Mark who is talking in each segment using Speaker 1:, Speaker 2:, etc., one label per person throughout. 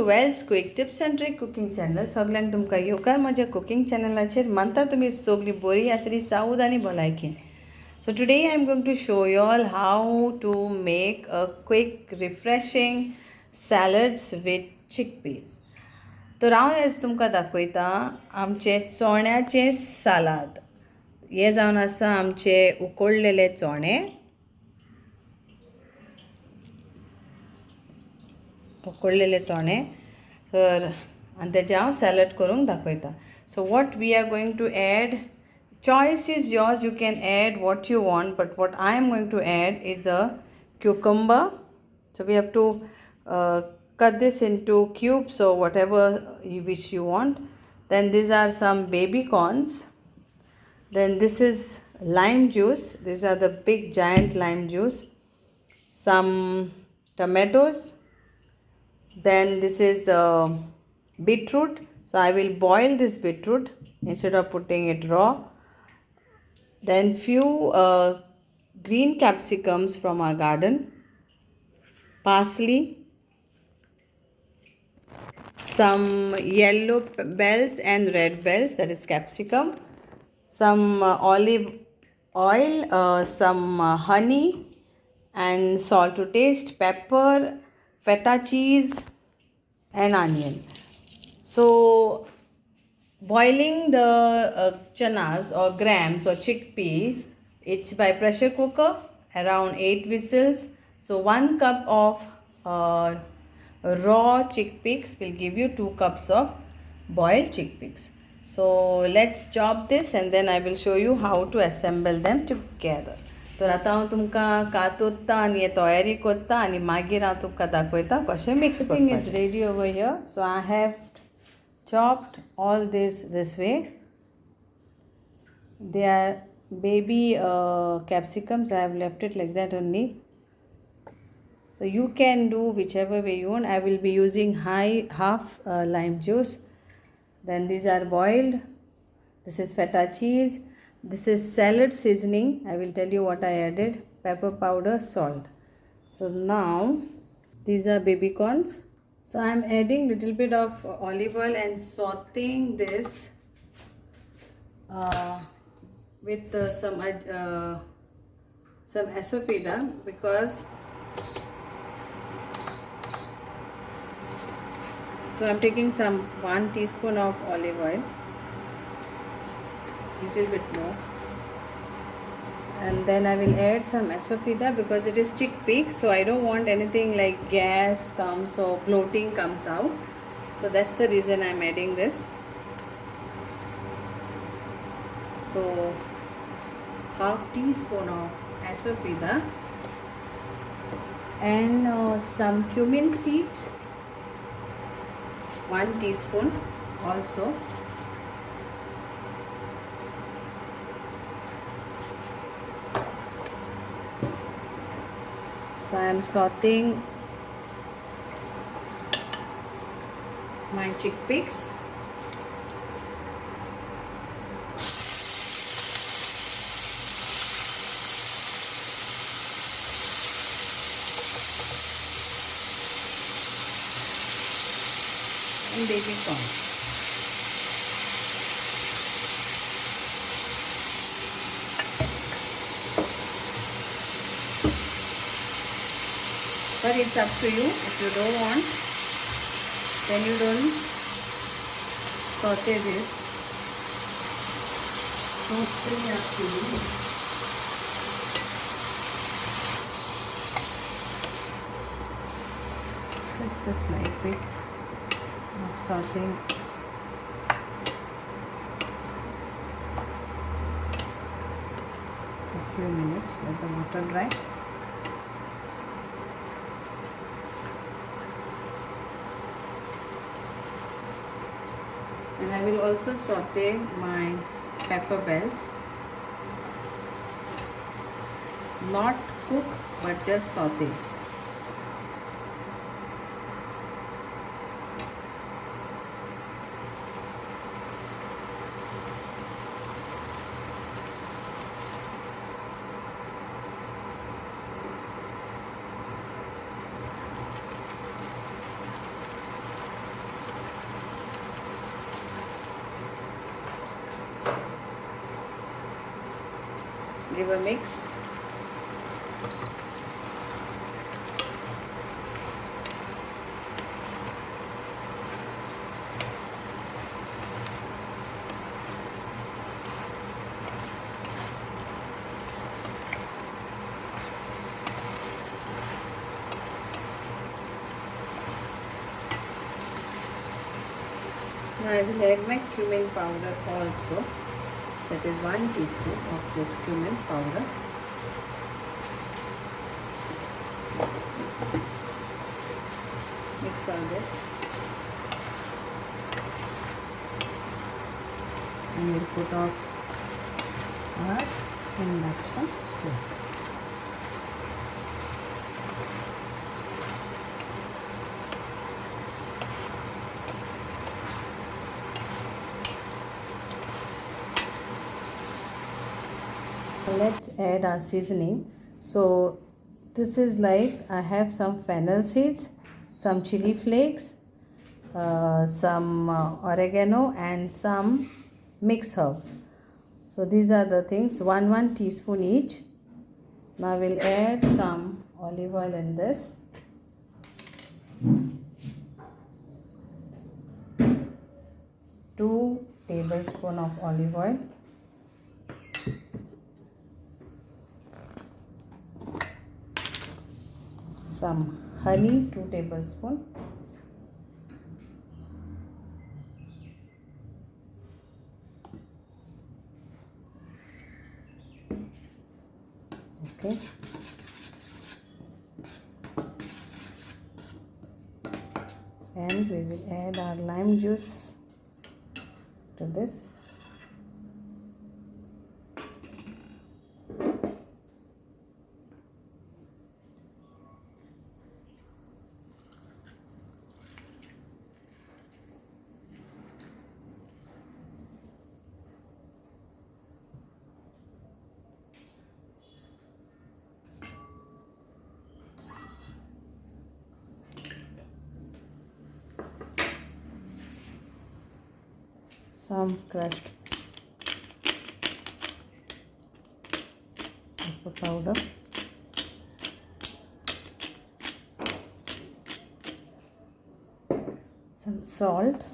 Speaker 1: Wales quick tips and trick cooking channel. सगळ्यांक तुमकां येवकार म्हज्या कुकिंग चॅनलाचेर. मानता तुमी सगळीं बरी आसली, सावध आनी भलायकेन. So today I am going to show you all how to make a quick refreshing salads with chickpeas. तर हांव आज तुमकां दाखयता आमचे चोण्याचे सालाद. हे जावन आसा आमचे उकडलेले चोणे, उकडलेले चोणे. तर आनी तेजे हांव सॅलड करूंक दाखयता. So what we are going to add, choice is yours, you can add what you want, but what I am going to add is a cucumber. So we have to cut this into cubes or whatever which you want. Then these are some baby corns. Then this is lime juice. These are the big giant lime juice. Some tomatoes. Then this is beetroot. So I will boil this beetroot instead of putting it raw. Then few green capsicums from our garden, parsley, some yellow bells and red bells, that is capsicum, some olive oil, some honey and salt to taste, pepper, feta cheese and onion. So boiling the chanas or grams or chickpeas, it's by pressure cooker, around 8 whistles. So 1 cup of raw chickpeas will give you 2 cups of boiled chickpeas. So let's chop this and then I will show you how to assemble them together. तर आतां हांव तुमकां कातोत्ता आनी हे तयारी कोत्ता आनी मागीर हांव तुमकां दाखयता कशें मिक्स करपाचें. Everything is ready over here. So I have chopped all this way. They are baby capsicums. I have left it like that only. So you can do whichever way you want. I will be using half lime juice. Then these are boiled. This is feta cheese. This is salad seasoning. I will tell you what I added: pepper powder, salt. So now these are baby corns. So I am adding little bit of olive oil and sautéing this with some asafoetida, because so I am taking some 1 teaspoon of olive oil, little bit more, and then I will add some asafoetida because it is chickpeas, so I don't want anything like gas comes or bloating comes out. So that's the reason I'm adding this. So half teaspoon of asafoetida and some cumin seeds, 1 teaspoon also. So I am sautéing my chickpeas. And baby corn. But it's up to you. If you don't want, then you don't saute this. Totally up to you. Just a slight bit of sauteing. For a few minutes, let the water dry. And I will also saute my pepper bells. Not cook, but just saute. give a mix. Now I will add my cumin powder also. That is 1 teaspoon of this cumin powder. Mix all this. And we'll put off our induction stove. Let's add our seasoning. So this is like, I have some fennel seeds, some chili flakes, some oregano and some mixed herbs. So these are the things, 1 teaspoon each. Now we'll add some olive oil in this. Two tablespoons of olive oil. Some honey, 2 tablespoons. Okay. And we will add our lime juice to this. Some crushed pepper powder, some salt,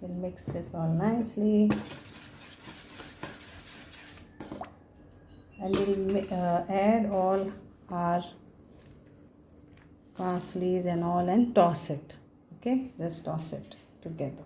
Speaker 1: we'll mix this all nicely. And we'll add all our parsleys and all and toss it. Okay, just toss it together.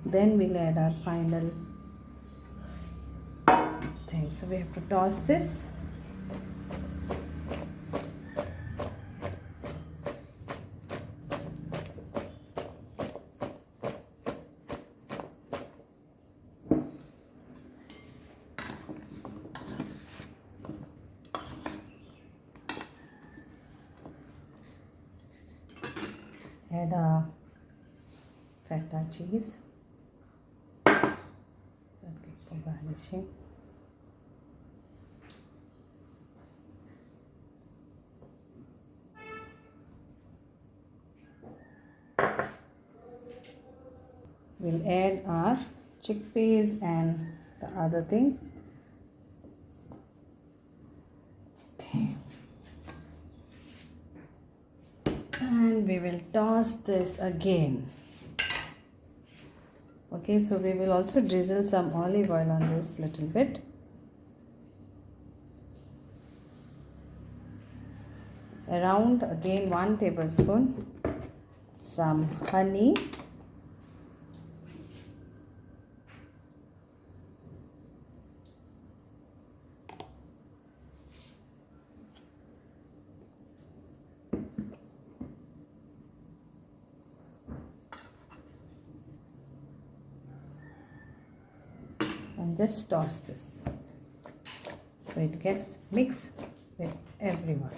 Speaker 1: Then we'll add our final thing. So we have to toss this. Add a feta cheese. Something for garnishing. We'll add our chickpeas and the other things. Okay. And we will toss this again. Okay, so we will also drizzle some olive oil on this little bit. Around again 1 tablespoon. Some honey. And just toss this so it gets mixed with everyone.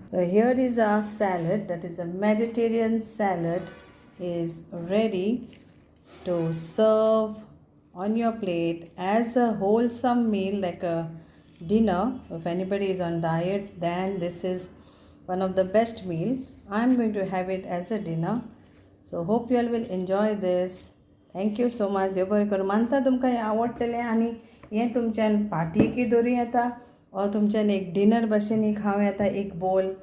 Speaker 1: So here is our salad, that is a Mediterranean salad, is ready to serve on your plate as a wholesome meal, like a dinner. If anybody is on diet, then this is one of the best meal. I'm going to have it as a dinner. So hope you all will enjoy this. Thank you so much. देव बरें करूं. मानता तुमकां हें आवडटलें आनी हें तुमच्यान पार्टीकी दवरूं येता or तुमच्यान एक डिनर भशेन एक खावं येता एक bowl.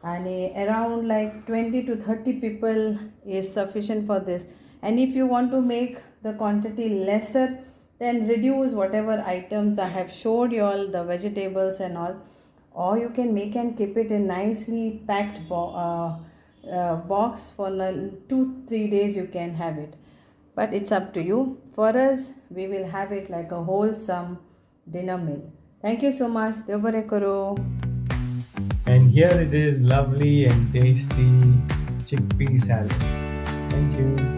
Speaker 1: And around like 20 to 30 people is sufficient for this. And if you want to make the quantity lesser, then reduce whatever items I have showed you all, the vegetables and all, or you can make and keep it in nicely packed box for 2-3 days. You can have it, but it's up to you. For us, we will have it like a wholesome dinner meal. Thank you so much. Dev bare karo.
Speaker 2: And here it is, lovely and tasty chickpea salad. Thank you.